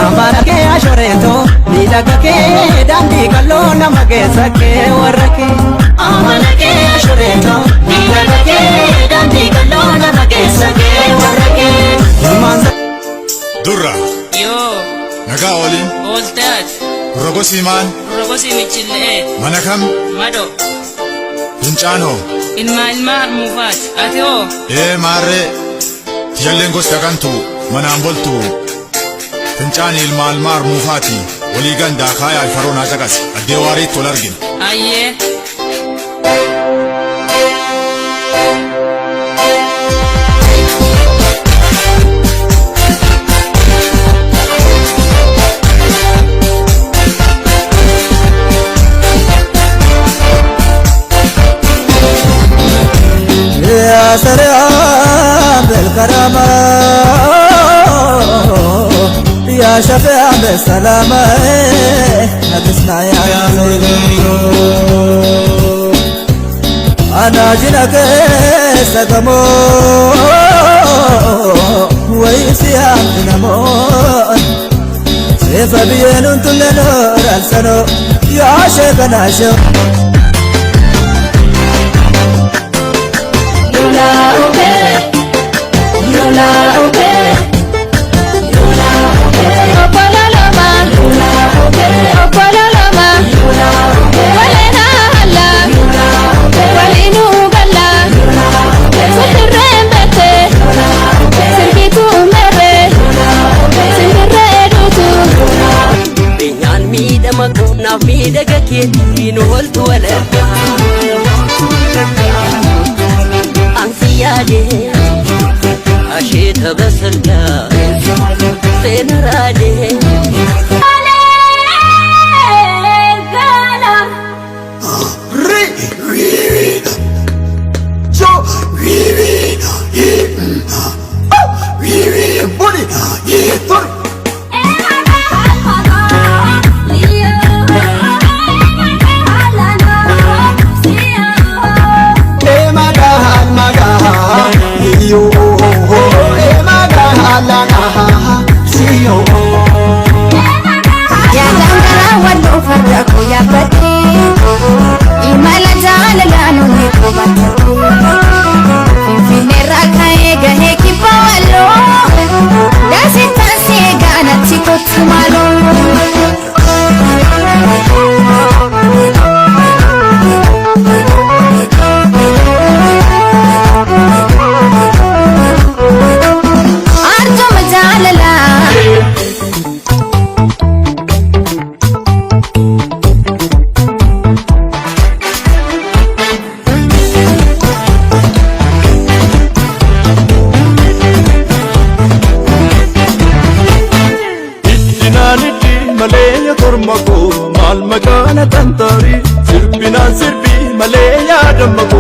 amarake ashoreto nidagake dandi kalona magesake warake amarake ashoreto nidagake dandi kalona magesake warake durra yo naga olin oltat rogosi michille manakam mado inchano ilma mufat ateo mare yallen gosta kantu manamboltu finchani ilma mufati wali ganda khaya alfarona takas adewari tolargin ayye يا سلام بالكرامة يا شفيع بالسلامة هتسمع يا نور أنا جنك سقمو ويسيام دنمون سيف بينون تلنور السنو يا شيخنا شو Mal makana tantari sirbi malaya damako